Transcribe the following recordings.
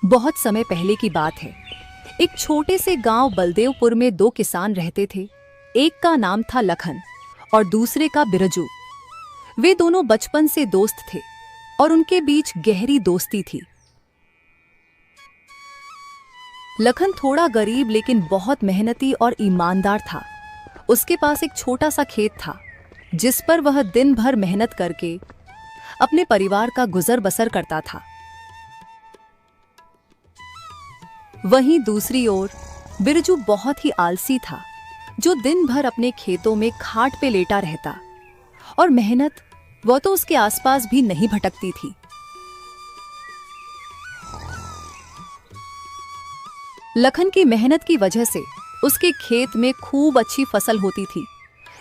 बहुत समय पहले की बात है। एक छोटे से गांव बलदेवपुर में दो किसान रहते थे। एक का नाम था लखन और दूसरे का बिरजू। वे दोनों बचपन से दोस्त थे और उनके बीच गहरी दोस्ती थी। लखन थोड़ा गरीब लेकिन बहुत मेहनती और ईमानदार था। उसके पास एक छोटा सा खेत था जिस पर वह दिन भर मेहनत करके अपने परिवार का गुजर बसर करता था। वहीं दूसरी ओर बिरजू बहुत ही आलसी था, जो दिन भर अपने खेतों में खाट पे लेटा रहता और मेहनत वह तो उसके आसपास भी नहीं भटकती थी। लखन की मेहनत की वजह से उसके खेत में खूब अच्छी फसल होती थी,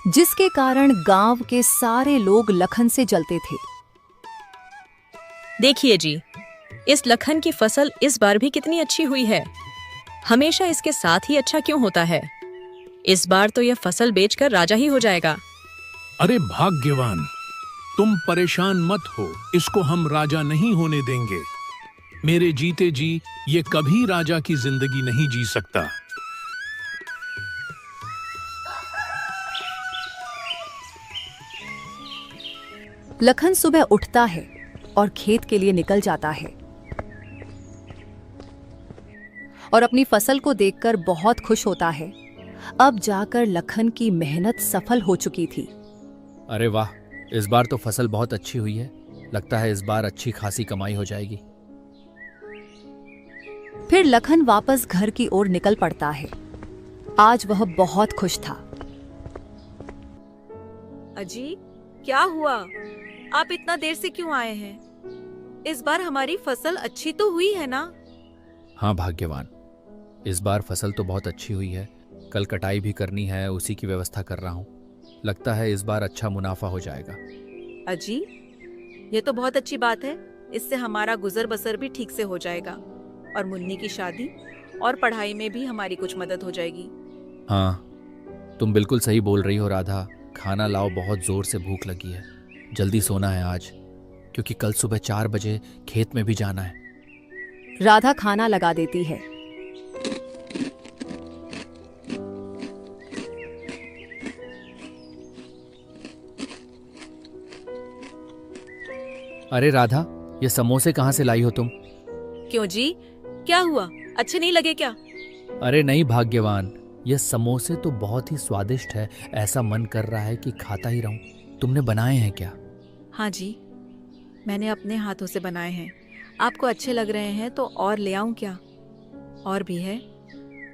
जिसके कारण गांव के सारे लोग लखन से जलते थे। देखिए जी, इस लखन की फसल इस बार भी कितनी अच्छी हुई है। हमेशा इसके साथ ही अच्छा क्यों होता है? इस बार तो यह फसल बेचकर राजा ही हो जाएगा। अरे भाग्यवान, तुम परेशान मत हो, इसको हम राजा नहीं होने देंगे। मेरे जीते जी ये कभी राजा की जिंदगी नहीं जी सकता। लखन सुबह उठता है और खेत के लिए निकल जाता है और अपनी फसल को देखकर बहुत खुश होता है। अब जाकर लखन की मेहनत सफल हो चुकी थी। अरे वाह, इस बार तो फसल बहुत अच्छी हुई है। लगता है इस बार अच्छी खासी कमाई हो जाएगी। फिर लखन वापस घर की ओर निकल पड़ता है। आज वह बहुत खुश था। अजी, क्या हुआ? आप इतना देर से क्यों आए हैं? इस बार हमारी फसल अच्छी तो हुई है ना? हाँ भाग्यवान, इस बार फसल तो बहुत अच्छी हुई है। कल कटाई भी करनी है, उसी की व्यवस्था कर रहा हूँ। लगता है इस बार अच्छा मुनाफा हो जाएगा। अजी, ये तो बहुत अच्छी बात है। इससे हमारा गुजर बसर भी ठीक से हो जाएगा और मुन्नी की शादी और पढ़ाई में भी हमारी कुछ मदद हो जाएगी। हाँ, तुम बिल्कुल सही बोल रही हो राधा। खाना लाओ, बहुत जोर से भूख लगी है। जल्दी सोना है आज, क्योंकि कल सुबह 4 बजे खेत में भी जाना है। राधा खाना लगा देती है। अरे राधा, ये समोसे कहाँ से लाई हो तुम? क्यों जी, क्या हुआ? अच्छे नहीं लगे क्या? अरे नहीं भाग्यवान, ये समोसे तो बहुत ही स्वादिष्ट है। ऐसा मन कर रहा है कि खाता ही रहूं। तुमने बनाए हैं क्या? हाँ जी, मैंने अपने हाथों से बनाए हैं। आपको अच्छे लग रहे हैं तो और ले आऊं क्या? और भी है?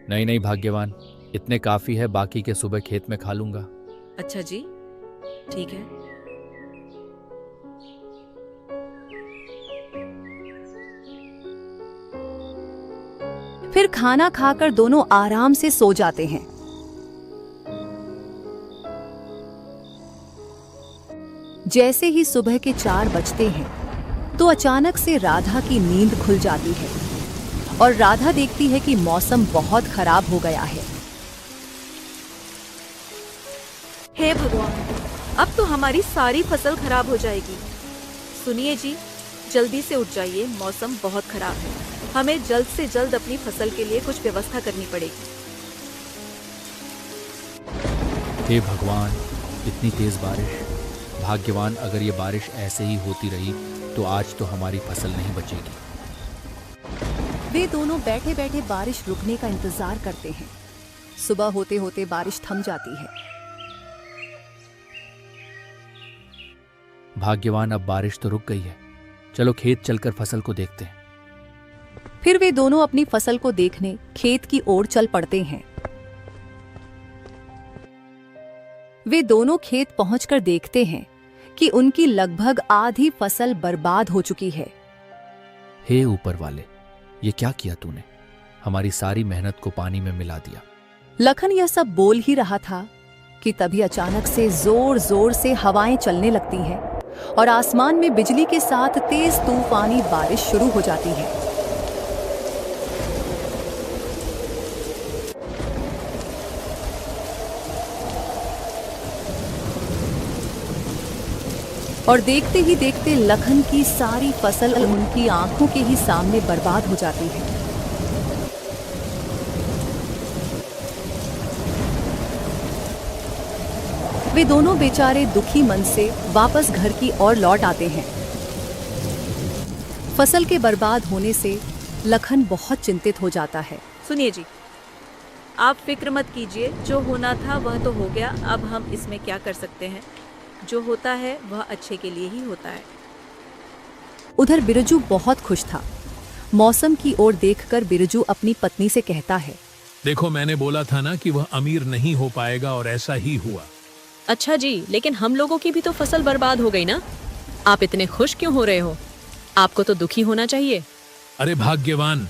नहीं नहीं भाग्यवान, इतने काफी है। बाकी के सुबह खेत में खा लूंगा। अच्छा जी, ठीक है। फिर खाना खाकर दोनों आराम से सो जाते हैं। जैसे ही सुबह के 4 बजते हैं तो अचानक से राधा की नींद खुल जाती है और राधा देखती है कि मौसम बहुत खराब हो गया है। हे भगवान, अब तो हमारी सारी फसल खराब हो जाएगी। सुनिए जी, जल्दी से उठ जाइए, मौसम बहुत खराब है। हमें जल्द से जल्द अपनी फसल के लिए कुछ व्यवस्था करनी पड़ेगी। हे भगवान, इतनी तेज बारिश। भाग्यवान, अगर ये बारिश ऐसे ही होती रही तो आज तो हमारी फसल नहीं बचेगी। वे दोनों बैठे बैठे बारिश रुकने का इंतजार करते हैं। सुबह होते होते बारिश थम जाती है। भाग्यवान, अब बारिश तो रुक गई है। चलो खेत चलकर फसल को देखते हैं। फिर वे दोनों अपनी फसल को देखने खेत की ओर चल पड़ते हैं। वे दोनों खेत पहुंचकर देखते हैं कि उनकी लगभग आधी फसल बर्बाद हो चुकी है। हे ऊपर वाले, ये क्या किया तूने? हमारी सारी मेहनत को पानी में मिला दिया। लखन यह सब बोल ही रहा था कि तभी अचानक से जोर जोर से हवाएं चलने लगती हैं और आसमान में बिजली के साथ तेज तूफानी बारिश शुरू हो जाती है। और देखते ही देखते लखन की सारी फसल उनकी आंखों के ही सामने बर्बाद हो जाती है। वे दोनों बेचारे दुखी मन से वापस घर की ओर लौट आते हैं। फसल के बर्बाद होने से लखन बहुत चिंतित हो जाता है। सुनिए जी, आप फिक्र मत कीजिए, जो होना था वह तो हो गया। अब हम इसमें क्या कर सकते हैं? जो होता है वह अच्छे के लिए ही होता है। उधर बिरजू बहुत खुश था। मौसम की ओर देखकर बिरजू अपनी पत्नी से कहता है, देखो, मैंने बोला था ना कि वह अमीर नहीं हो पाएगा, और ऐसा ही हुआ। अच्छा जी, लेकिन हम लोगों की भी तो फसल बर्बाद हो गई ना। आप इतने खुश क्यों हो रहे हो? आपको तो दुखी होना चाहिए। अरे भाग्यवान,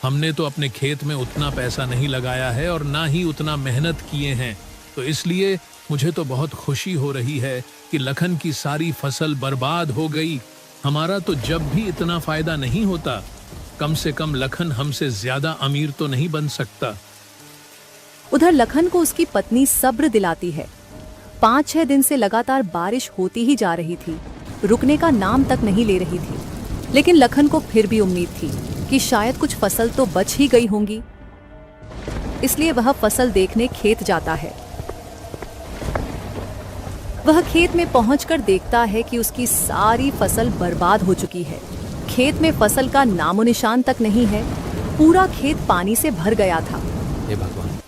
हमने तो अपने खेत में उतना पैसा नहीं लगाया है और ना ही उतना मेहनत किए हैं, तो इसलिए मुझे तो बहुत खुशी हो रही है कि लखन की सारी फसल बर्बाद हो गई। हमारा तो जब भी इतना फायदा नहीं होता, कम से कम लखन हमसे ज्यादा अमीर तो नहीं बन सकता। उधर लखन को उसकी पत्नी सब्र दिलाती है। 5-6 दिन से लगातार बारिश होती ही जा रही थी, रुकने का नाम तक नहीं ले रही थी। लेकिन लखन को फिर भी उम्मीद थी कि शायद कुछ फसल तो बच ही गई होंगी, इसलिए वह फसल देखने खेत जाता है। वह खेत में पहुंचकर देखता है कि उसकी सारी फसल बर्बाद हो चुकी है। खेत में फसल का नामो निशान तक नहीं है। पूरा खेत पानी से भर गया था। हे भगवान,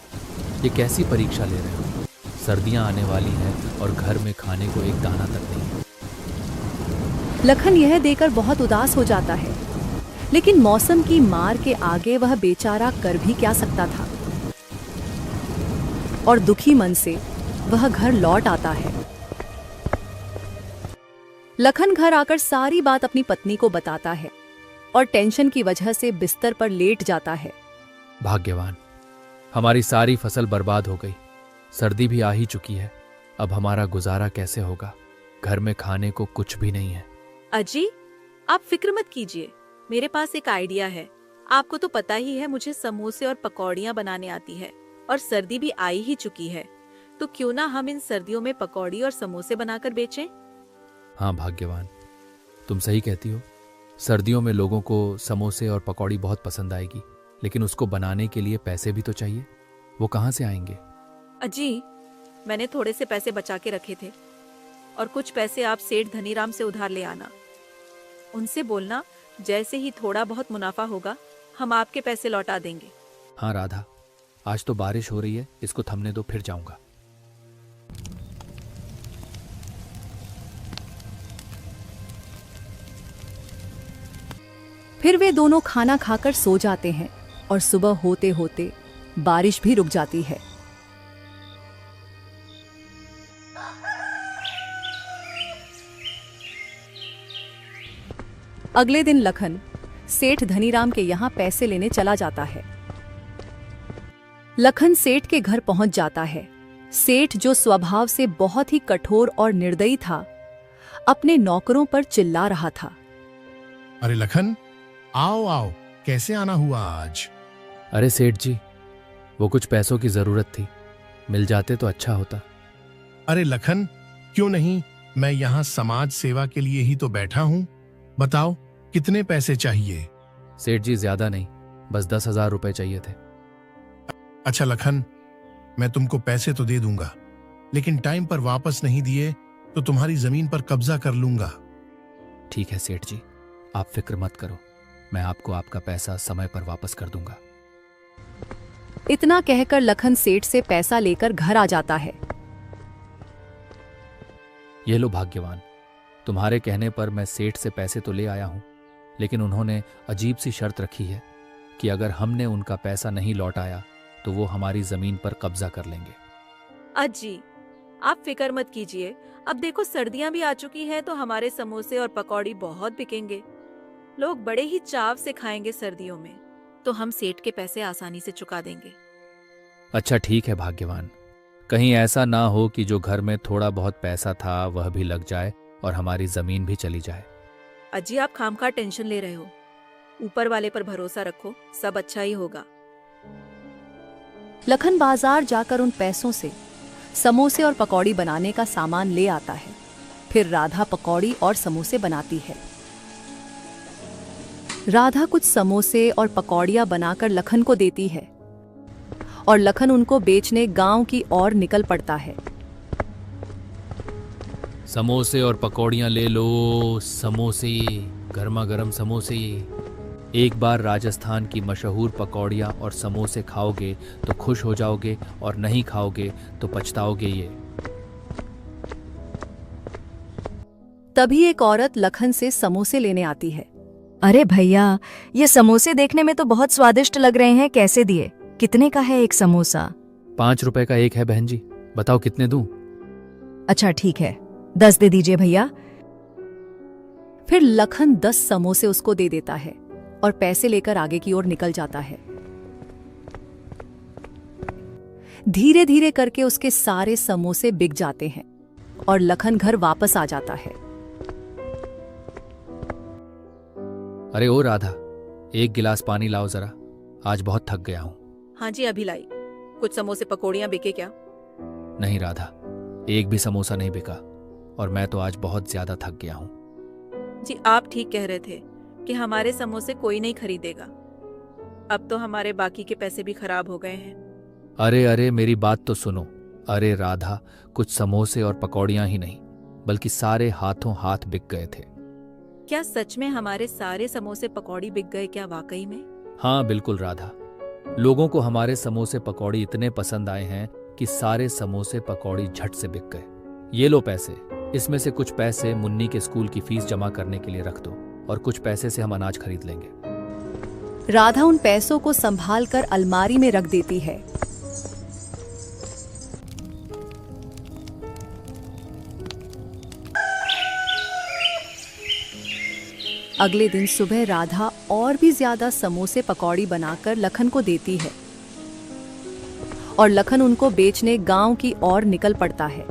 ये कैसी परीक्षा ले रहे हो? सर्दियां आने वाली हैं और घर में खाने को एक दाना तक नहीं है। लखन यह देखकर बहुत उदास हो जाता है, लेकिन मौसम की मार के आगे वह बेचारा कर भी क्या सकता था। और दुखी मन से वह घर लौट आता है। लखन घर आकर सारी बात अपनी पत्नी को बताता है और टेंशन की वजह से बिस्तर पर लेट जाता है। भाग्यवान, हमारी सारी फसल बर्बाद हो गई। सर्दी भी आ ही चुकी है। अब हमारा गुजारा कैसे होगा? घर में खाने को कुछ भी नहीं है। अजी, आप फिक्र मत कीजिए, मेरे पास एक आइडिया है। आपको तो पता ही है मुझे समोसे और पकौड़ियाँ बनाने आती है, और सर्दी भी आई ही चुकी है, तो क्यों ना हम इन सर्दियों में पकौड़ी और समोसे बनाकर बेचें? हाँ भाग्यवान, तुम सही कहती हो। सर्दियों में लोगों को समोसे और पकौड़ी बहुत पसंद आएगी, लेकिन उसको बनाने के लिए पैसे भी तो चाहिए। वो कहाँ से आएंगे? अजी, मैंने थोड़े से पैसे बचा के रखे थे, और कुछ पैसे आप सेठ धनीराम से उधार ले आना। उनसे बोलना जैसे ही थोड़ा बहुत मुनाफा होगा हम आपके पैसे लौटा देंगे। हाँ राधा, आज तो बारिश हो रही है, इसको थमने दो, फिर जाऊंगा। फिर वे दोनों खाना खाकर सो जाते हैं और सुबह होते होते बारिश भी रुक जाती है। अगले दिन लखन सेठ धनीराम के यहाँ पैसे लेने चला जाता है। लखन सेठ के घर पहुंच जाता है। सेठ, जो स्वभाव से बहुत ही कठोर और निर्दयी था, अपने नौकरों पर चिल्ला रहा था। अरे लखन, आओ आओ, कैसे आना हुआ आज? अरे सेठ जी, वो कुछ पैसों की जरूरत थी, मिल जाते तो अच्छा होता। अरे लखन, क्यों नहीं, मैं यहाँ समाज सेवा के लिए ही तो बैठा हूँ। बताओ, कितने पैसे चाहिए? सेठ जी, ज्यादा नहीं, बस 10,000 रुपए चाहिए थे। अच्छा लखन, मैं तुमको पैसे तो दे दूंगा, लेकिन टाइम पर वापस नहीं दिए तो तुम्हारी जमीन पर कब्जा कर लूंगा। ठीक है सेठ जी, आप फिक्र मत करो, मैं आपको आपका पैसा समय पर वापस कर दूंगा। इतना कहकर लखन सेठ से पैसा लेकर घर आ जाता है। ये लो भाग्यवान, तुम्हारे कहने पर मैं सेठ से पैसे तो ले आया हूं, लेकिन उन्होंने अजीब सी शर्त रखी है कि अगर हमने उनका पैसा नहीं लौटाया तो वो हमारी जमीन पर कब्जा कर लेंगे। अजी, आप फिक्र मत कीजिए, अब देखो सर्दियां भी आ चुकी हैं तो हमारे समोसे और पकौड़ी बहुत बिकेंगे। लोग बड़े ही चाव से खाएंगे सर्दियों में, तो हम सेठ के पैसे आसानी से चुका देंगे। अच्छा ठीक है भाग्यवान, कहीं ऐसा ना हो कि जो घर में थोड़ा बहुत पैसा था वह भी लग जाए और हमारी जमीन भी चली जाए। अजी, आप खामखा टेंशन ले रहे हो, ऊपर वाले पर भरोसा रखो, सब अच्छा ही होगा। लखन बाजार जाकर उन पैसों से समोसे और पकौड़ी बनाने का सामान ले आता है फिर राधा पकौड़ी और समोसे बनाती है। राधा कुछ समोसे और पकौड़ियां बनाकर लखन को देती है और लखन उनको बेचने गांव की ओर निकल पड़ता है। समोसे और पकौड़ियाँ ले लो, समोसे, गर्मा गर्म समोसे। एक बार राजस्थान की मशहूर पकौड़ियाँ और समोसे खाओगे तो खुश हो जाओगे और नहीं खाओगे तो पछताओगे ये। तभी एक औरत लखन से समोसे लेने आती है। अरे भैया, ये समोसे देखने में तो बहुत स्वादिष्ट लग रहे हैं, कैसे दिए? कितने का है एक समोसा? 5 रुपए का एक है बहन जी, बताओ कितने दूं? अच्छा ठीक है, 10 दे दीजिए भैया। फिर लखन 10 समोसे उसको दे देता है और पैसे लेकर आगे की ओर निकल जाता है। धीरे धीरे करके उसके सारे समोसे बिक जाते हैं और लखन घर वापस आ जाता है। अरे ओ राधा, एक गिलास पानी लाओ जरा, आज बहुत थक गया हूं। हाँ जी, अभी लाई। कुछ समोसे पकौड़ियाँ बिके क्या? नहीं राधा, एक भी समोसा नहीं बिका और मैं तो आज बहुत ज्यादा थक गया हूं। जी, आप ठीक कह रहे थे कि हमारे समोसे कोई नहीं खरीदेगा। अब तो हमारे बाकी के पैसे भी खराब हो गए हैं। अरे अरे मेरी बात तो सुनो। अरे राधा, कुछ समोसे और पकौड़ियाँ ही नहीं बल्कि सारे हाथों हाथ बिक गए थे। क्या सच में हमारे सारे समोसे पकौड़ी बिक गए क्या, वाकई में? हाँ बिल्कुल राधा, लोगों को हमारे समोसे पकौड़ी इतने पसंद आए हैं कि सारे समोसे पकौड़ी झट से बिक गए। ये लो पैसे, इसमें से कुछ पैसे मुन्नी के स्कूल की फीस जमा करने के लिए रख दो और कुछ पैसे से हम अनाज खरीद लेंगे। राधा उन पैसों को संभाल कर अलमारी में रख देती है। अगले दिन सुबह राधा और भी ज्यादा समोसे पकौड़ी बनाकर लखन को देती है और लखन उनको बेचने गांव की ओर निकल पड़ता है।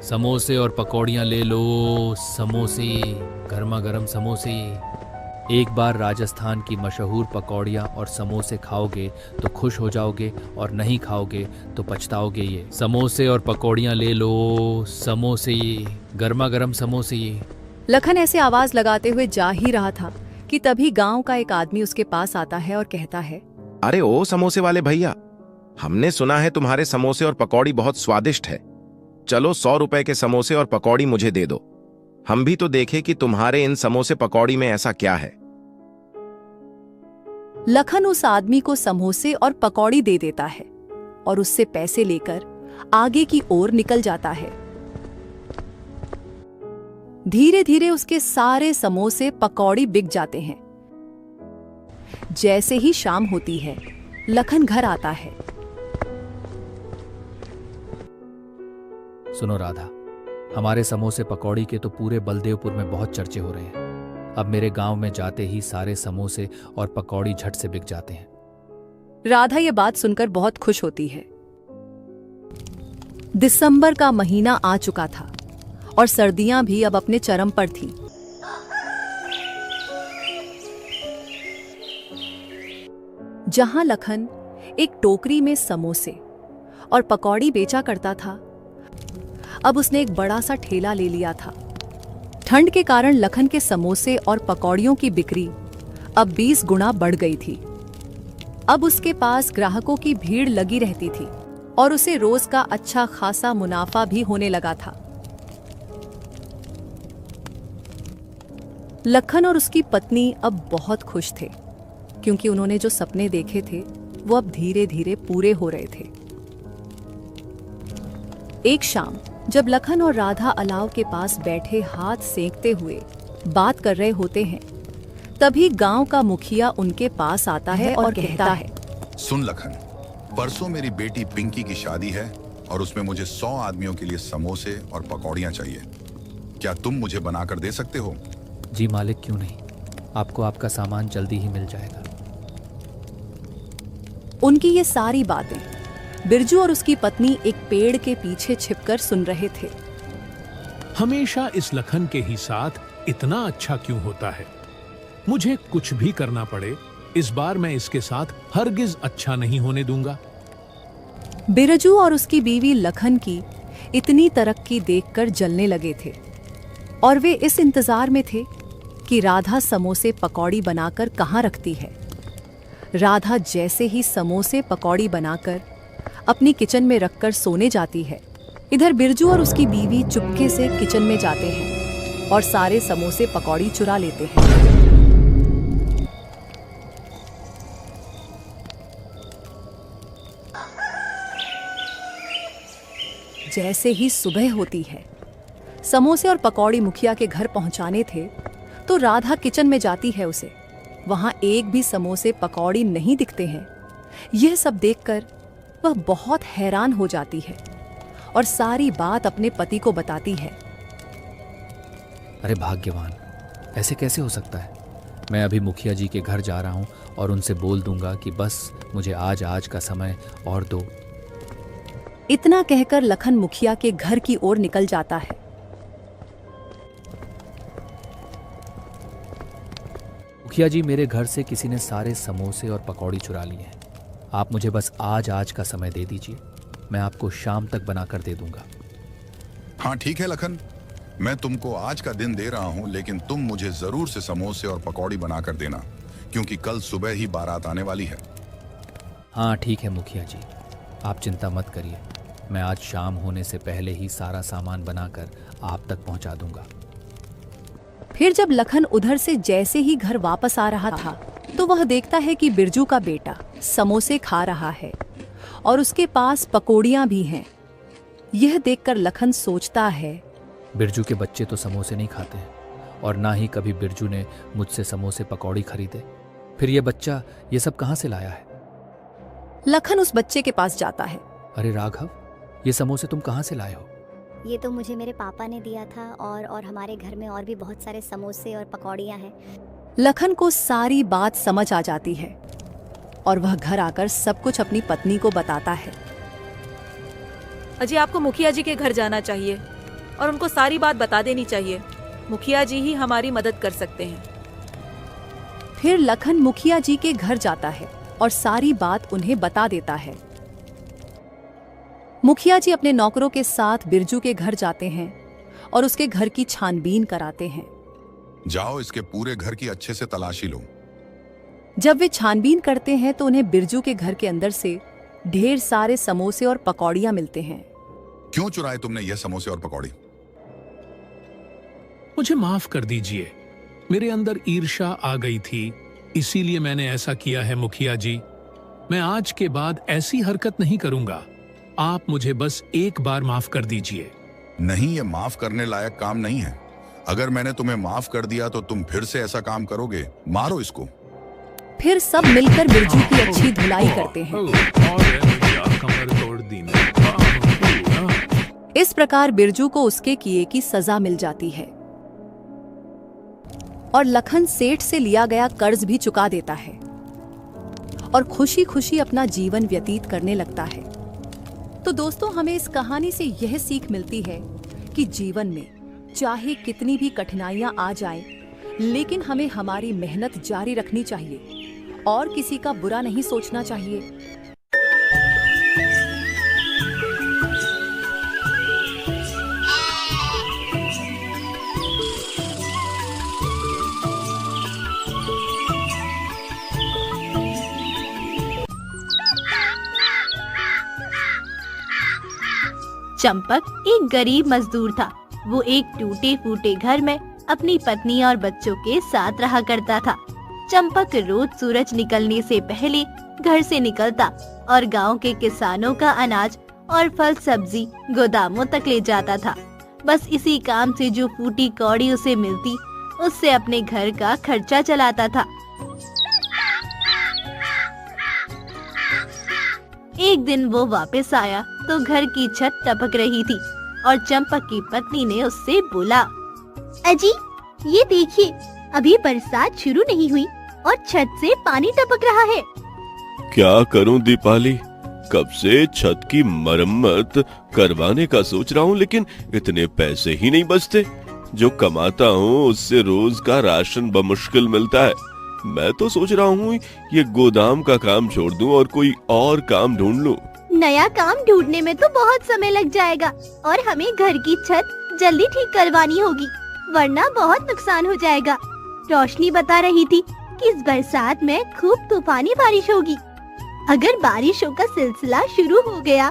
समोसे और पकौड़ियाँ ले लो, समोसे, गर्मा गर्म समोसे। एक बार राजस्थान की मशहूर पकौड़ियाँ और समोसे खाओगे तो खुश हो जाओगे और नहीं खाओगे तो पछताओगे ये। समोसे और पकौड़ियाँ ले लो, समोसे, गर्मा गर्म समोसे। लखन ऐसे आवाज लगाते हुए जा ही रहा था कि तभी गांव का एक आदमी उसके पास आता है और कहता है, अरे ओ समोसे वाले भैया, हमने सुना है तुम्हारे समोसे और पकौड़ी बहुत स्वादिष्ट है। चलो 100 रुपए के समोसे और पकौड़ी मुझे दे दो, हम भी तो देखें कि तुम्हारे इन समोसे पकौड़ी में ऐसा क्या है। लखन उस आदमी को समोसे और पकौड़ी दे देता है और उससे पैसे लेकर आगे की ओर निकल जाता है। धीरे धीरे उसके सारे समोसे पकौड़ी बिक जाते हैं। जैसे ही शाम होती है, लखन घर आता है। सुनो राधा, हमारे समोसे पकौड़ी के तो पूरे बलदेवपुर में बहुत चर्चे हो रहे हैं। अब मेरे गांव में जाते ही सारे समोसे और पकौड़ी झट से बिक जाते हैं। राधा ये बात सुनकर बहुत खुश होती है। दिसंबर का महीना आ चुका था और सर्दियां भी अब अपने चरम पर थी। जहां लखन एक टोकरी में समोसे और पकौड़ी बेचा करता था, अब उसने एक बड़ा सा ठेला ले लिया था। ठंड के कारण लखन के समोसे और पकौड़ियों की बिक्री अब 20 गुना बढ़ गई थी। अब उसके पास ग्राहकों की भीड़ लगी रहती थी और उसे रोज का अच्छा खासा मुनाफा भी होने लगा था। लखन और उसकी पत्नी अब बहुत खुश थे क्योंकि उन्होंने जो सपने देखे थे वो अब धीरे धीरे पूरे हो रहे थे। एक शाम जब लखन और राधा अलाव के पास बैठे हाथ सेंकते हुए बात कर रहे होते हैं, तभी गांव का मुखिया उनके पास आता है और कहता है, सुन लखन, परसों मेरी बेटी पिंकी की शादी है और उसमें मुझे 100 आदमियों के लिए समोसे और पकौड़ियाँ चाहिए। क्या तुम मुझे बनाकर दे सकते हो? जी मालिक, क्यों नहीं, आपको आपका सामान जल्दी ही मिल जाएगा। उनकी ये सारी बातें बिरजू और उसकी पत्नी एक पेड़ के पीछे छिपकर सुन रहे थे। हमेशा इस लखन के ही साथ इतना अच्छा क्यों होता है? मुझे कुछ भी करना पड़े, इस बार मैं इसके साथ हरगिज अच्छा नहीं होने दूंगा। बिरजू और उसकी बीवी लखन की इतनी तरक्की देखकर जलने लगे थे और वे इस इंतजार में थे कि राधा समोसे पकौड़ी बनाकर कहाँ रखती है। राधा जैसे ही समोसे पकौड़ी बनाकर अपनी किचन में रखकर सोने जाती है, इधर बिरजू और उसकी बीवी चुपके से किचन में जाते हैं और सारे समोसे पकौड़ी चुरा लेते हैं। जैसे ही सुबह होती है, समोसे और पकौड़ी मुखिया के घर पहुंचाने थे तो राधा किचन में जाती है उसे। वहां एक भी समोसे पकौड़ी नहीं दिखते हैं। यह सब देखकर वह बहुत हैरान हो जाती है और सारी बात अपने पति को बताती है। अरे भाग्यवान, ऐसे कैसे हो सकता है? मैं अभी मुखिया जी के घर जा रहा हूँ और उनसे बोल दूंगा कि बस मुझे आज का समय और दो। इतना कहकर लखन मुखिया के घर की ओर निकल जाता है। मुखिया जी, मेरे घर से किसी ने सारे समोसे और पकौड़ी चुरा लिए हैं। आप मुझे बस आज का समय दे दीजिए, मैं आपको शाम तक बनाकर दे दूंगा। हाँ ठीक है लखन, मैं तुमको आज का दिन दे रहा हूँ, लेकिन तुम मुझे जरूर से समोसे और पकौड़ी बनाकर देना, क्योंकि कल सुबह ही बारात आने वाली है। हाँ ठीक है मुखिया जी, आप चिंता मत करिए, मैं आज शाम होने से पहले ही सारा सामान बनाकर आप तक पहुंचा दूंगा। फिर जब लखन उधर से जैसे ही घर वापस आ रहा था तो वह देखता है कि बिरजू का बेटा समोसे खा रहा है और उसके पास पकौड़ियां भी हैं। यह देखकर लखन सोचता है, बिरजू के बच्चे तो समोसे नहीं खाते हैं और ना ही कभी बिरजू ने मुझसे समोसे पकौड़ी खरीदे। फिर ये बच्चा ये सब कहाँ से लाया है? लखन उस बच्चे के पास जाता है। अरे राघव, ये समोसे तुम कहाँ से लाए हो? ये तो मुझे मेरे पापा ने दिया था और हमारे घर में और भी बहुत सारे समोसे और पकौड़ियाँ हैं। लखन को सारी बात समझ आ जाती है और वह घर आकर सब कुछ अपनी पत्नी को बताता है। अजी, आपको मुखिया जी के घर जाना चाहिए और उनको सारी बात बता देनी चाहिए। मुखिया जी ही हमारी मदद कर सकते हैं। फिर लखन मुखिया जी के घर जाता है और सारी बात उन्हें बता देता है। मुखिया जी अपने नौकरों के साथ बिरजू के घर जाते हैं और उसके घर की छानबीन कराते हैं। जाओ, इसके पूरे घर की अच्छे से तलाशी लो। जब वे छानबीन करते हैं तो उन्हें बिरजू के घर के अंदर से ढेर सारे समोसे और पकौड़ियां मिलते हैं। क्यों चुराए तुमने यह समोसे और पकौड़ी? मुझे माफ कर दीजिए, मेरे अंदर ईर्ष्या आ गई थी, इसीलिए मैंने ऐसा किया है मुखिया जी। मैं आज के बाद ऐसी हरकत नहीं करूंगा। आप मुझे बस एक बार माफ कर दीजिए। नहीं, ये माफ करने लायक काम नहीं है। अगर मैंने तुम्हें माफ कर दिया तो तुम फिर से ऐसा काम करोगे। मारो इसको। फिर सब मिलकर बिरजू की अच्छी धुलाई करते हैं। कमर तोड़ दी। इस प्रकार बिरजू को उसके किए की सजा मिल जाती है और लखन सेठ से लिया गया कर्ज भी चुका देता है और खुशी खुशी अपना जीवन व्यतीत करने लगता है। तो दोस्तों, हमें इस कहानी से यह सीख मिलती है कि जीवन में चाहे कितनी भी कठिनाइयां आ जाएं, लेकिन हमें हमारी मेहनत जारी रखनी चाहिए और किसी का बुरा नहीं सोचना चाहिए। चंपक एक गरीब मजदूर था। वो एक टूटे फूटे घर में अपनी पत्नी और बच्चों के साथ रहा करता था। चंपक रोज सूरज निकलने से पहले घर से निकलता और गांव के किसानों का अनाज और फल सब्जी गोदामों तक ले जाता था। बस इसी काम से जो फूटी कौड़ी उसे मिलती, उससे अपने घर का खर्चा चलाता था। एक दिन वो वापस आया तो घर की छत टपक रही थी और चंपक की पत्नी ने उससे बोला, अजी, ये देखिए, अभी बरसात शुरू नहीं हुई और छत से पानी टपक रहा है। क्या करूं दीपाली, कब से छत की मरम्मत करवाने का सोच रहा हूं, लेकिन इतने पैसे ही नहीं बचते। जो कमाता हूं उससे रोज का राशन बमुश्किल मिलता है। मैं तो सोच रहा हूँ ये गोदाम का काम छोड़ दूं और कोई और काम ढूंढ लूं। नया काम ढूंढने में तो बहुत समय लग जाएगा और हमें घर की छत जल्दी ठीक करवानी होगी, वरना बहुत नुकसान हो जाएगा। रोशनी बता रही थी कि इस बरसात में खूब तूफानी बारिश होगी। अगर बारिशों का सिलसिला शुरू हो गया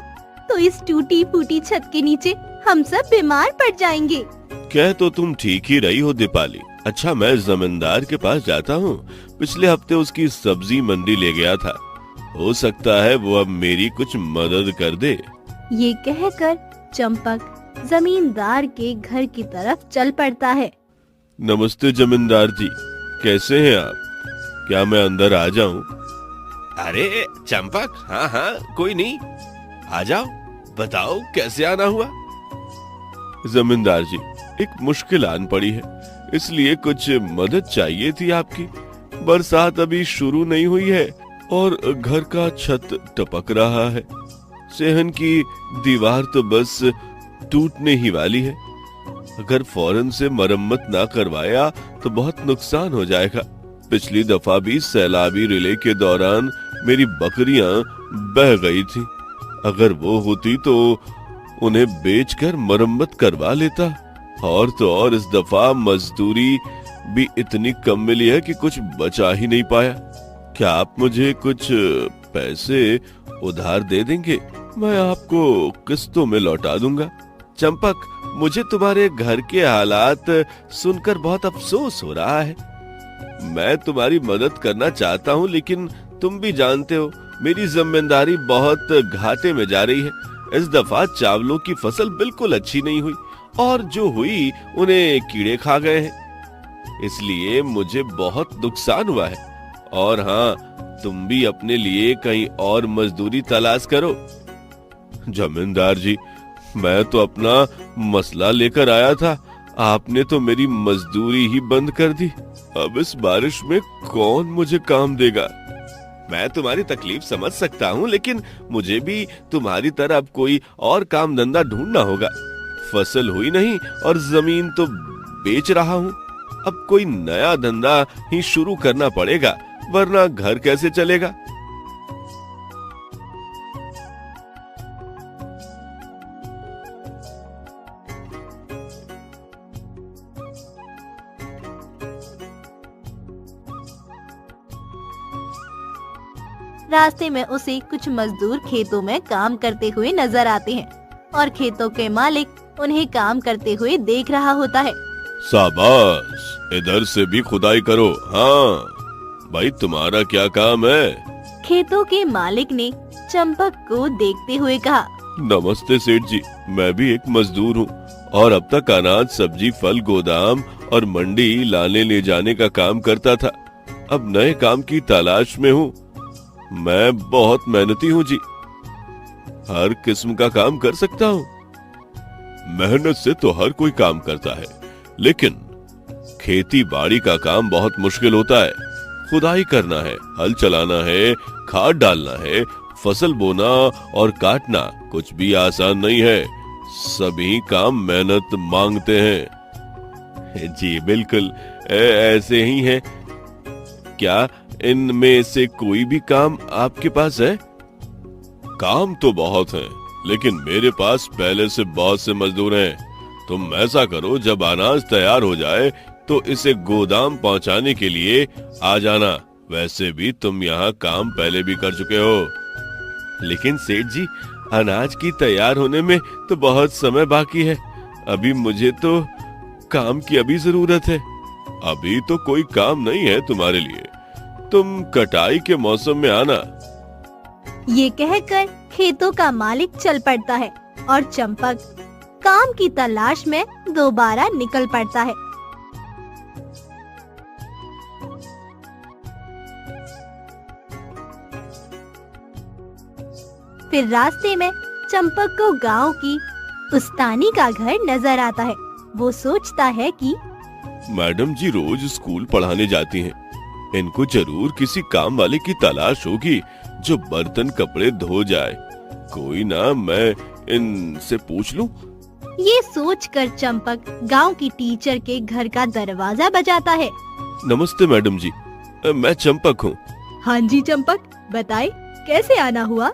तो इस टूटी फूटी छत के नीचे हम सब बीमार पड़ जाएंगे। कह तो तुम ठीक ही रही हो दीपाली। अच्छा, मैं जमींदार के पास जाता हूँ। पिछले हफ्ते उसकी सब्जी मंडी ले गया था, हो सकता है वो अब मेरी कुछ मदद कर दे। ये कहकर चंपक जमींदार के घर की तरफ चल पड़ता है। नमस्ते जमींदार जी, कैसे हैं आप? क्या मैं अंदर आ जाऊं? अरे चंपक, हाँ हाँ कोई नहीं, आ जाओ। बताओ कैसे आना हुआ? जमींदार जी, एक मुश्किल आन पड़ी है, इसलिए कुछ मदद चाहिए थी आपकी। बरसात अभी शुरू नहीं हुई है और घर का छत टपक रहा है। सेहन की दीवार तो बस टूटने ही वाली है। अगर फौरन से मरम्मत ना करवाया तो बहुत नुकसान हो जाएगा। पिछली दफा भी सैलाबी रिले के दौरान मेरी बकरियां बह गई थी। अगर वो होती तो उन्हें बेचकर मरम्मत करवा लेता। और तो और इस दफा मजदूरी भी इतनी कम मिली है कि कुछ बचा ही नहीं पाया। क्या आप मुझे कुछ पैसे उधार दे देंगे? मैं आपको किस्तों में लौटा दूंगा। चंपक, मुझे तुम्हारे घर के हालात सुनकर बहुत अफसोस हो रहा है। मैं तुम्हारी मदद करना चाहता हूँ, लेकिन तुम भी जानते हो मेरी जिम्मेदारी बहुत घाटे में जा रही है। इस दफा चावलों की फसल बिल्कुल अच्छी नहीं हुई और जो हुई उन्हें कीड़े खा गए हैं, इसलिए मुझे बहुत नुकसान हुआ है। और हाँ, तुम भी अपने लिए कहीं और मजदूरी तलाश करो। जमींदार जी, मैं तो अपना मसला लेकर आया था, आपने तो मेरी मजदूरी ही बंद कर दी। अब इस बारिश में कौन मुझे काम देगा? मैं तुम्हारी तकलीफ समझ सकता हूँ, लेकिन मुझे भी तुम्हारी तरह अब कोई और काम धंधा ढूंढना होगा। फसल हुई नहीं और जमीन तो बेच रहा हूँ। अब कोई नया धंधा ही शुरू करना पड़ेगा, वरना घर कैसे चलेगा? रास्ते में उसे कुछ मजदूर खेतों में काम करते हुए नजर आते हैं और खेतों के मालिक उन्हें काम करते हुए देख रहा होता है। शाबाश, इधर से भी खुदाई करो। हाँ भाई, तुम्हारा क्या काम है? खेतों के मालिक ने चंपक को देखते हुए कहा। नमस्ते सेठ जी, मैं भी एक मजदूर हूँ और अब तक अनाज, सब्जी, फल गोदाम और मंडी लाने ले जाने का काम करता था। अब नए काम की तलाश में हूँ। मैं बहुत मेहनती हूँ जी, हर किस्म का काम कर सकता हूँ। मेहनत से तो हर कोई काम करता है, लेकिन खेती बाड़ी का काम बहुत मुश्किल होता है। खुदाई करना है, हल चलाना है, खाद डालना है, फसल बोना और काटना कुछ भी आसान नहीं है। सभी काम मेहनत मांगते हैं। जी बिल्कुल, ऐसे ही है। क्या इनमें से कोई भी काम आपके पास है? काम तो बहुत है, लेकिन मेरे पास पहले से बहुत से मजदूर हैं। तुम ऐसा करो, जब अनाज तैयार हो जाए तो इसे गोदाम पहुंचाने के लिए आ जाना। वैसे भी तुम यहाँ काम पहले भी कर चुके हो। लेकिन सेठ जी, अनाज की तैयार होने में तो बहुत समय बाकी है। अभी मुझे तो काम की अभी जरूरत है। अभी तो कोई काम नहीं है तुम्हारे लिए, तुम कटाई के मौसम में आना। ये कहकर खेतों का मालिक चल पड़ता है और चंपक काम की तलाश में दोबारा निकल पड़ता है। फिर रास्ते में चंपक को गांव की उस्तानी का घर नजर आता है। वो सोचता है कि मैडम जी रोज स्कूल पढ़ाने जाती हैं। इनको जरूर किसी काम वाले की तलाश होगी जो बर्तन कपड़े धो जाए। कोई ना, मैं इनसे पूछ लूं। ये सोचकर चंपक गांव की टीचर के घर का दरवाजा बजाता है। नमस्ते मैडम जी, मैं चंपक हूँ। हाँ जी चंपक, बताए कैसे आना हुआ?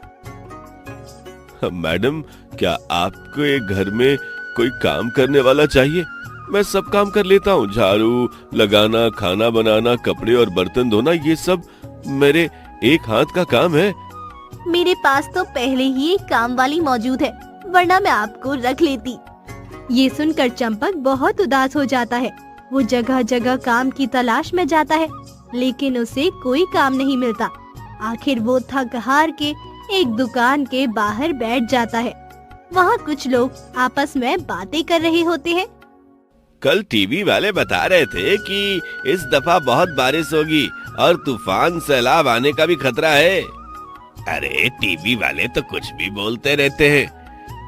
मैडम, क्या आपको एक घर में कोई काम करने वाला चाहिए? मैं सब काम कर लेता हूँ, झाड़ू लगाना, खाना बनाना, कपड़े और बर्तन धोना, ये सब मेरे एक हाथ का काम है। मेरे पास तो पहले ही एक काम वाली मौजूद है, वरना मैं आपको रख लेती। ये सुनकर चंपक बहुत उदास हो जाता है। वो जगह जगह काम की तलाश में जाता है, लेकिन उसे कोई काम नहीं मिलता। आखिर वो थक हार के एक दुकान के बाहर बैठ जाता है। वहाँ कुछ लोग आपस में बातें कर रहे होते हैं। कल टीवी वाले बता रहे थे कि इस दफा बहुत बारिश होगी और तूफान, सैलाब आने का भी खतरा है। अरे टीवी वाले तो कुछ भी बोलते रहते हैं,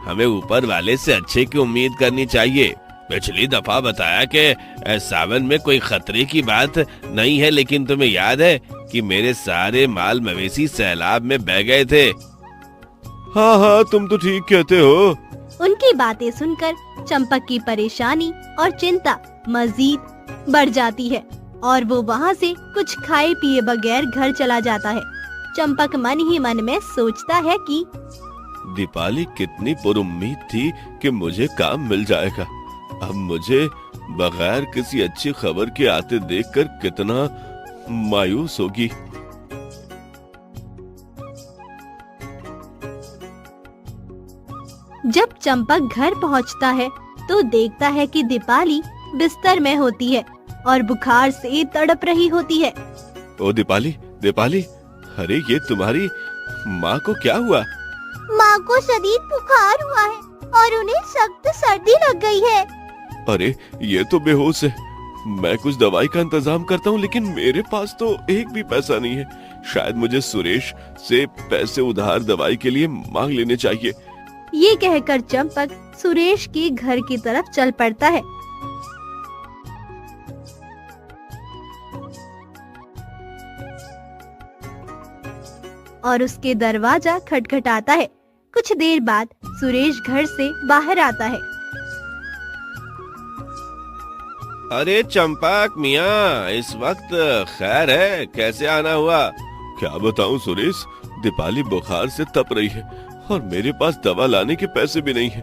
हमें ऊपर वाले से अच्छे की उम्मीद करनी चाहिए। पिछली दफा बताया कि सावन में कोई खतरे की बात नहीं है, लेकिन तुम्हें याद है कि मेरे सारे माल मवेशी सैलाब में बह गए थे। हाँ हाँ, तुम तो ठीक कहते हो। उनकी बातें सुनकर चंपक की परेशानी और चिंता मजीद बढ़ जाती है और वो वहाँ से कुछ खाए पिए बगैर घर चला जाता है। चंपक मन ही मन में सोचता है कि दीपाली कितनी पुरुम्मीद थी कि मुझे काम मिल जाएगा। अब मुझे बगैर किसी अच्छी खबर के आते देखकर कितना मायूस होगी। जब चंपक घर पहुंचता है तो देखता है कि दीपाली बिस्तर में होती है और बुखार से तड़प रही होती है। ओ दीपाली, दीपाली, अरे ये तुम्हारी माँ को क्या हुआ? माँ को शदीद बुखार हुआ है और उन्हें सख्त सर्दी लग गई है। अरे ये तो बेहोश है। मैं कुछ दवाई का इंतजाम करता हूँ, लेकिन मेरे पास तो एक भी पैसा नहीं है। शायद मुझे सुरेश से पैसे उधार दवाई के लिए मांग लेने चाहिए। ये कहकर चंपक सुरेश के घर की तरफ चल पड़ता है। और उसके दरवाजा खटखटाता है। कुछ देर बाद सुरेश घर से बाहर आता है। अरे चंपक मियाँ, इस वक्त खैर है? कैसे आना हुआ? क्या बताऊं सुरेश, दीपाली बुखार से तप रही है और मेरे पास दवा लाने के पैसे भी नहीं है।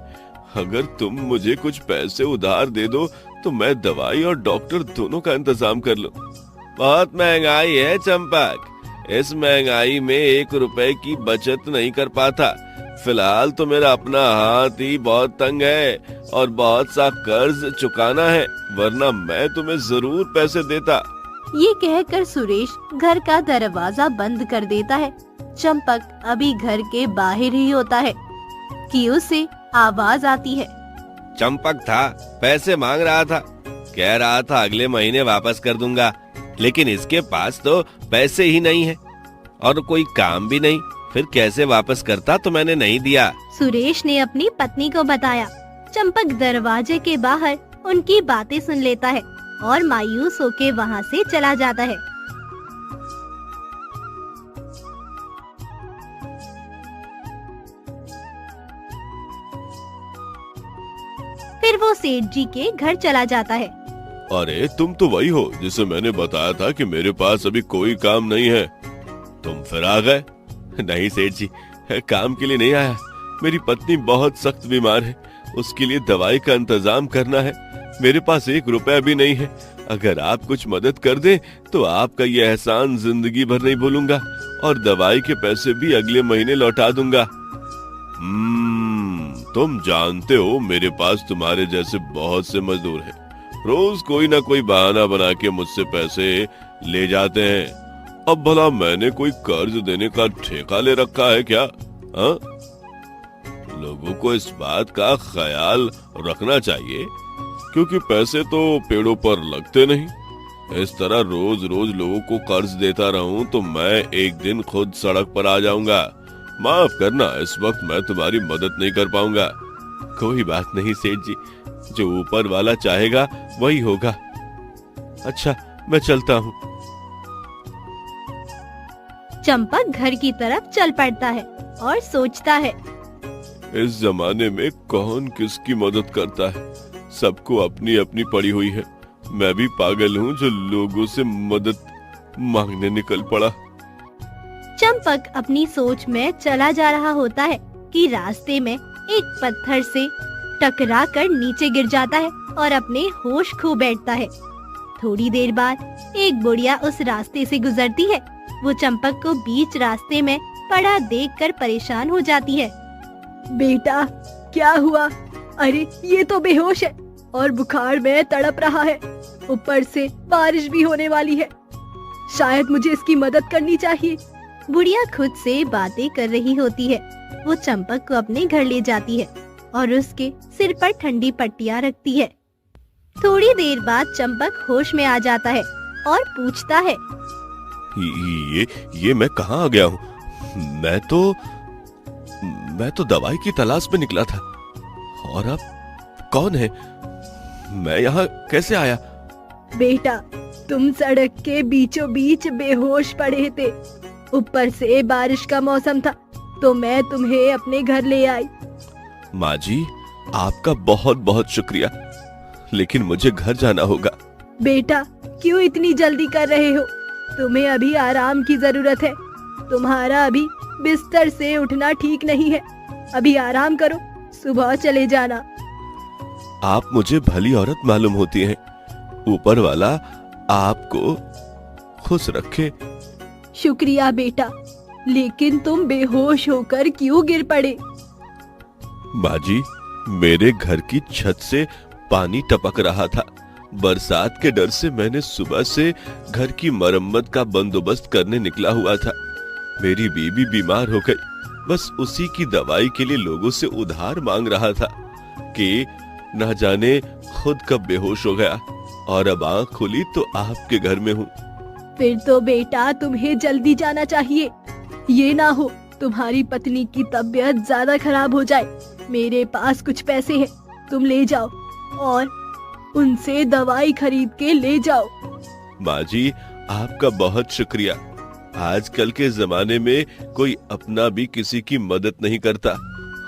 अगर तुम मुझे कुछ पैसे उधार दे दो तो मैं दवाई और डॉक्टर दोनों का इंतजाम कर लूं। बहुत महंगाई है चंपक, इस महंगाई में 1 रुपए की बचत नहीं कर पाता। फिलहाल तो मेरा अपना हाथ ही बहुत तंग है और बहुत सा कर्ज चुकाना है, वरना मैं तुम्हें जरूर पैसे देता। ये कहकर सुरेश घर का दरवाजा बंद कर देता है। चंपक अभी घर के बाहर ही होता है कि उसे आवाज आती है। चंपक था, पैसे मांग रहा था, कह रहा था अगले महीने वापस कर दूंगा, लेकिन इसके पास तो पैसे ही नहीं है और कोई काम भी नहीं, फिर कैसे वापस करता, तो मैंने नहीं दिया। सुरेश ने अपनी पत्नी को बताया। चंपक दरवाजे के बाहर उनकी बातें सुन लेता है और मायूस होके वहाँ से चला जाता है। फिर वो सेठ जी के घर चला जाता है। अरे तुम तो वही हो जिसे मैंने बताया था कि मेरे पास अभी कोई काम नहीं है। तुम फिर आ गए। नहीं सेठ जी, काम के लिए नहीं आया। मेरी पत्नी बहुत सख्त बीमार है, उसके लिए दवाई का इंतजाम करना है। मेरे पास 1 रुपया भी नहीं है। अगर आप कुछ मदद कर दें तो आपका ये एहसान जिंदगी भर नहीं भूलूंगा और दवाई के पैसे भी अगले महीने लौटा दूंगा। तुम जानते हो मेरे पास तुम्हारे जैसे बहुत से मजदूर हैं, रोज कोई ना कोई बहाना बना के मुझसे पैसे ले जाते हैं। अब भला मैंने कोई कर्ज देने का ठेका ले रखा है क्या? हाँ? लोगों को इस बात का ख्याल रखना चाहिए, क्योंकि पैसे तो पेड़ों पर लगते नहीं। इस तरह रोज रोज लोगों को कर्ज देता रहूं तो मैं एक दिन खुद सड़क पर आ जाऊंगा। माफ करना, इस वक्त मैं तुम्हारी मदद नहीं कर पाऊंगा। कोई बात नहीं सेठ जी, जो ऊपर वाला चाहेगा वही होगा। अच्छा, मैं चलता हूँ। चंपक घर की तरफ चल पड़ता है और सोचता है, इस जमाने में कौन किसकी मदद करता है? सबको अपनी अपनी पड़ी हुई है। मैं भी पागल हूँ जो लोगों से मदद मांगने निकल पड़ा। चंपक अपनी सोच में चला जा रहा होता है कि रास्ते में एक पत्थर से टकरा कर नीचे गिर जाता है और अपने होश खो बैठता है। थोड़ी देर बाद एक बुढ़िया उस रास्ते से गुजरती है। वो चंपक को बीच रास्ते में पड़ा देखकर परेशान हो जाती है। बेटा, क्या हुआ? अरे ये तो बेहोश है और बुखार में तड़प रहा है। ऊपर से बारिश भी होने वाली है। शायद मुझे इसकी मदद करनी चाहिए। बुढ़िया खुद से बातें कर रही होती है। वो चंपक को अपने घर ले जाती है और उसके सिर पर ठंडी पट्टियां रखती है। थोड़ी देर बाद चंपक होश में आ जाता है और पूछता है, ये मैं कहाँ आ गया हूँ? मैं तो दवाई की तलाश में निकला था। और अब कौन है? मैं यहाँ कैसे आया? बेटा, तुम सड़क के बीचों बीच बेहोश पड़े थे। ऊपर से बारिश का मौसम था तो मैं तुम्हें अपने घर ले आई। माँ जी, आपका बहुत बहुत शुक्रिया, लेकिन मुझे घर जाना होगा। बेटा, क्यों इतनी जल्दी कर रहे हो? तुम्हें अभी आराम की जरूरत है। तुम्हारा अभी बिस्तर से उठना ठीक नहीं है। अभी आराम करो, सुबह चले जाना। आप मुझे भली औरत मालूम होती हैं। ऊपर वाला आपको खुश रखे। शुक्रिया बेटा, लेकिन तुम बेहोश होकर क्यों गिर पड़े? बाजी, मेरे घर की छत से पानी टपक रहा था। बरसात के डर से मैंने सुबह से घर की मरम्मत का बंदोबस्त करने निकला हुआ था। मेरी बीवी बीमार हो गई। बस उसी की दवाई के लिए लोगों से उधार मांग रहा था कि न जाने खुद कब बेहोश हो गया और अब आंख खुली तो आपके घर में हूँ। फिर तो बेटा तुम्हें जल्दी जाना चाहिए। ये ना हो तुम्हारी पत्नी की तबीयत ज्यादा खराब हो जाए। मेरे पास कुछ पैसे हैं, तुम ले जाओ और उनसे दवाई खरीद के ले जाओ। माँ जी, आपका बहुत शुक्रिया। आजकल के जमाने में कोई अपना भी किसी की मदद नहीं करता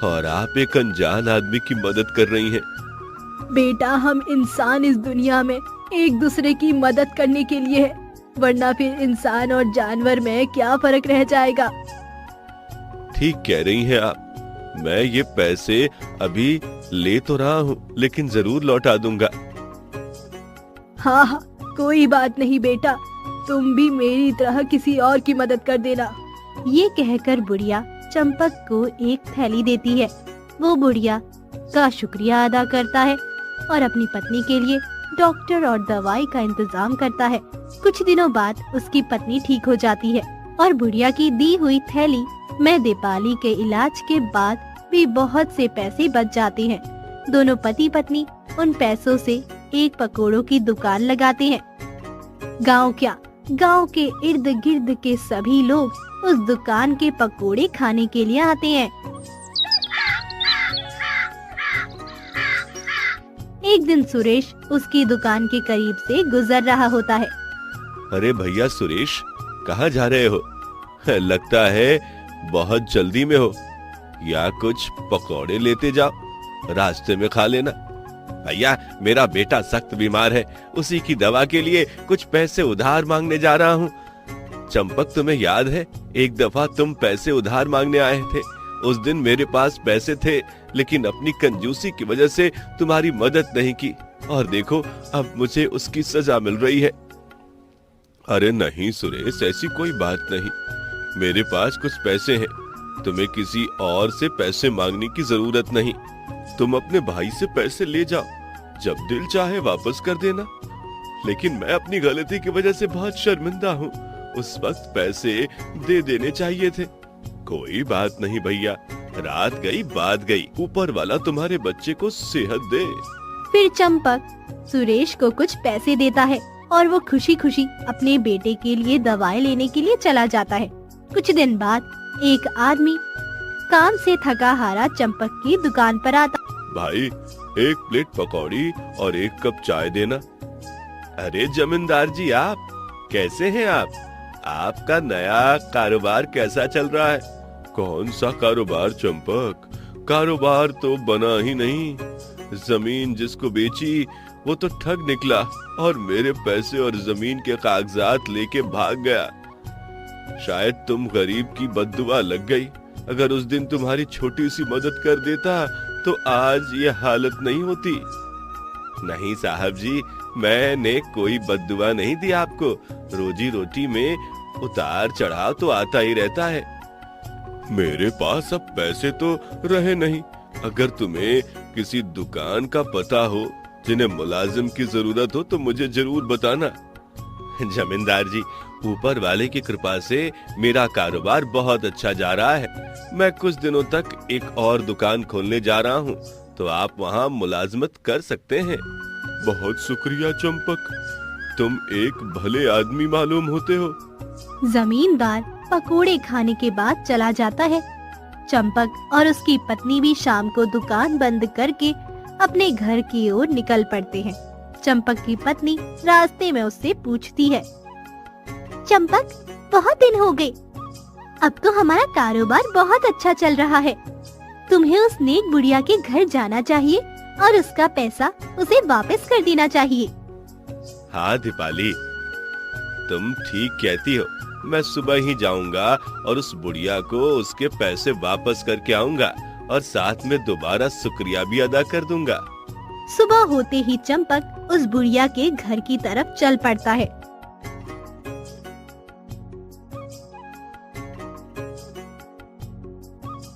और आप एक अनजान आदमी की मदद कर रही हैं। बेटा, हम इंसान इस दुनिया में एक दूसरे की मदद करने के लिए है, वरना फिर इंसान और जानवर में क्या फर्क रह जाएगा? ठीक कह रही हैं आप। मैं ये पैसे अभी ले तो रहा हूँ, लेकिन जरूर लौटा दूंगा। हाँ, कोई बात नहीं बेटा, तुम भी मेरी तरह किसी और की मदद कर देना। ये कहकर बुढ़िया चंपक को एक थैली देती है। वो बुढ़िया का शुक्रिया अदा करता है और अपनी पत्नी के लिए डॉक्टर और दवाई का इंतजाम करता है। कुछ दिनों बाद उसकी पत्नी ठीक हो जाती है और बुढ़िया की दी हुई थैली में दीपाली के इलाज के बाद भी बहुत से पैसे बच जाते हैं। दोनों पति पत्नी उन पैसों से एक पकोड़ों की दुकान लगाते हैं। गांव के इर्द गिर्द के सभी लोग उस दुकान के पकोड़े खाने के लिए आते हैं। एक दिन सुरेश उसकी दुकान के करीब से गुजर रहा होता है। अरे भैया सुरेश, कहाँ जा रहे हो? लगता है बहुत जल्दी में हो। या कुछ पकौड़े लेते जाओ, रास्ते में खा लेना। भैया, मेरा बेटा सख्त बीमार है, उसी की दवा के लिए कुछ पैसे उधार मांगने जा रहा हूँ। चंपक, तुम्हें याद है एक दफा तुम पैसे उधार मांगने आए थे? उस दिन मेरे पास पैसे थे, लेकिन अपनी कंजूसी की वजह से तुम्हारी मदद नहीं की और देखो अब मुझे उसकी सजा मिल रही है। अरे नहीं सुरेश, ऐसी कोई बात नहीं। मेरे पास कुछ पैसे हैं, तुम्हें किसी और से पैसे मांगने की जरूरत नहीं। तुम अपने भाई से पैसे ले जाओ, जब दिल चाहे वापस कर देना। लेकिन मैं अपनी गलती की वजह से बहुत शर्मिंदा हूँ। उस वक्त पैसे दे देने चाहिए थे। कोई बात नहीं भैया, रात गई बात गई। ऊपर वाला तुम्हारे बच्चे को सेहत दे। फिर चंपक सुरेश को कुछ पैसे देता है और वो खुशी खुशी अपने बेटे के लिए दवाई लेने के लिए चला जाता है। कुछ दिन बाद एक आदमी काम से थका हारा चंपक की दुकान पर आता। भाई, एक प्लेट पकौड़ी और एक कप चाय देना। अरे जमींदार जी, आप कैसे हैं? आपका नया कारोबार कैसा चल रहा है? कौन सा कारोबार चंपक? कारोबार तो बना ही नहीं। जमीन जिसको बेची वो तो ठग निकला और मेरे पैसे और जमीन के कागजात लेके भाग गया। शायद तुम गरीब की बद्दुआ लग गई। अगर उस दिन तुम्हारी छोटी सी मदद कर देता तो आज ये हालत नहीं होती। नहीं साहब जी, मैंने कोई बद्दुआ नहीं दी आपको। रोजी रोटी में उतार चढ़ाव तो आता ही रहता है। मेरे पास अब पैसे तो रहे नहीं। अगर तुम्हें किसी दुकान का पता हो जिन्हें मुलाजिम की जरूरत हो तो मुझे जरूर बताना। जमींदार जी, ऊपर वाले की कृपा से मेरा कारोबार बहुत अच्छा जा रहा है। मैं कुछ दिनों तक एक और दुकान खोलने जा रहा हूँ, तो आप वहाँ मुलाजमत कर सकते हैं। बहुत शुक्रिया चंपक, तुम एक भले आदमी मालूम होते हो। जमींदार पकोड़े खाने के बाद चला जाता है। चंपक और उसकी पत्नी भी शाम को दुकान बंद करके अपने घर की ओर निकल पड़ते हैं। चंपक की पत्नी रास्ते में उससे पूछती है, चंपक, बहुत दिन हो गए। अब तो हमारा कारोबार बहुत अच्छा चल रहा है। तुम्हें उस नेक बुढ़िया के घर जाना चाहिए और उसका पैसा उसे वापस कर देना चाहिए। हाँ दीपाली, तुम ठीक कहती हो। मैं सुबह ही जाऊंगा और उस बुढ़िया को उसके पैसे वापस करके आऊंगा और साथ में दोबारा शुक्रिया भी अदा कर दूंगा। सुबह होते ही चंपक उस बुढ़िया के घर की तरफ चल पड़ता है।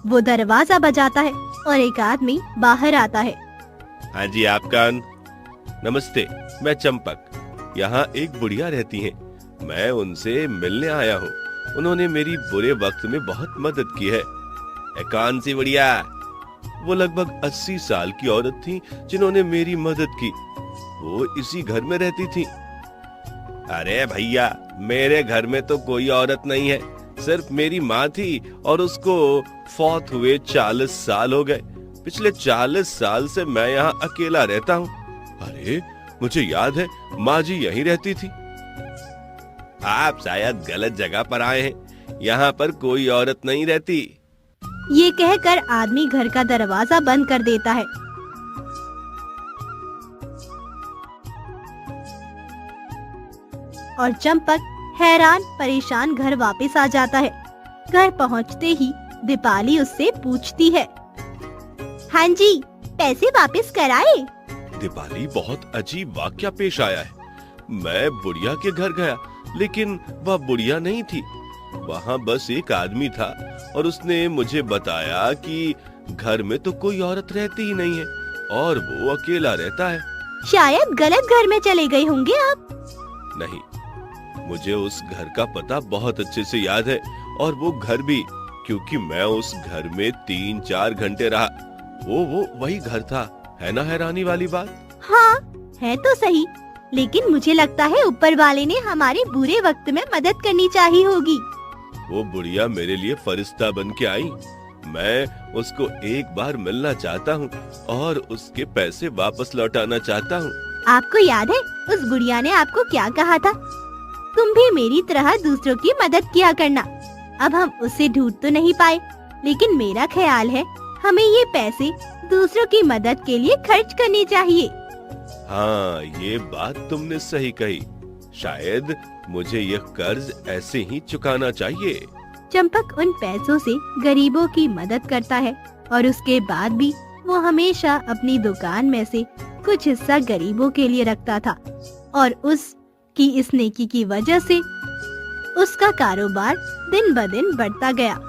वो दरवाजा बजाता है और एक आदमी बाहर आता है। हाँ जी, आप कौन? नमस्ते, मैं चंपक। यहाँ एक बुढ़िया रहती हैं। मैं उनसे मिलने आया हूँ। उन्होंने मेरी बुरे वक्त में बहुत मदद की है। कौन सी बुढ़िया? वो लगभग 80 साल की औरत थी जिन्होंने मेरी मदद की। वो इसी घर में रहती थी। अरे भैया, मेरे घर में तो कोई औरत नहीं है, सिर्फ मेरी माँ थी और उसको फौत हुए 40 साल हो गए। पिछले 40 साल से मैं यहाँ अकेला रहता हूँ। अरे मुझे याद है, माँ जी यहीं रहती थी। आप शायद गलत जगह पर आए हैं। यहाँ पर कोई औरत नहीं रहती। ये कहकर आदमी घर का दरवाजा बंद कर देता है। और चंपक हैरान परेशान घर वापस आ जाता है। घर पहुँचते ही दीपाली उससे पूछती है, हाँ जी, पैसे वापस कराए? दीपाली, बहुत अजीब वाकया पेश आया है। मैं बुढ़िया के घर गया, लेकिन वह बुढ़िया नहीं थी। वहाँ बस एक आदमी था और उसने मुझे बताया कि घर में तो कोई औरत रहती ही नहीं है और वो अकेला रहता है। शायद गलत घर में चले गए होंगे आप। नहीं, मुझे उस घर का पता बहुत अच्छे से याद है, और वो घर भी, क्योंकि मैं उस घर में 3-4 घंटे रहा। वो वही घर था। है ना हैरानी वाली बात? हाँ, है तो सही, लेकिन मुझे लगता है ऊपर वाले ने हमारे बुरे वक्त में मदद करनी चाहिए होगी। वो बुढ़िया मेरे लिए फरिश्ता बन के आई। मैं उसको एक बार मिलना चाहता हूँ और उसके पैसे वापस लौटाना चाहता हूँ। आपको याद है उस बुढ़िया ने आपको क्या कहा था? तुम भी मेरी तरह दूसरों की मदद किया करना। अब हम उसे ढूंढ तो नहीं पाए, लेकिन मेरा ख्याल है हमें ये पैसे दूसरों की मदद के लिए खर्च करनी चाहिए। हाँ, ये बात तुमने सही कही। शायद मुझे यह कर्ज ऐसे ही चुकाना चाहिए। चंपक उन पैसों से गरीबों की मदद करता है और उसके बाद भी वो हमेशा अपनी दुकान में से कुछ हिस्सा गरीबों के लिए रखता था, और उसकी इस नेकी की वजह से उसका कारोबार दिन ब दिन बढ़ता गया।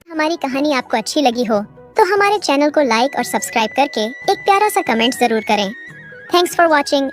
हमारी कहानी आपको अच्छी लगी हो तो तो हमारे चैनल को लाइक और सब्सक्राइब करके एक प्यारा सा कमेंट जरूर करें। Thanks for watching.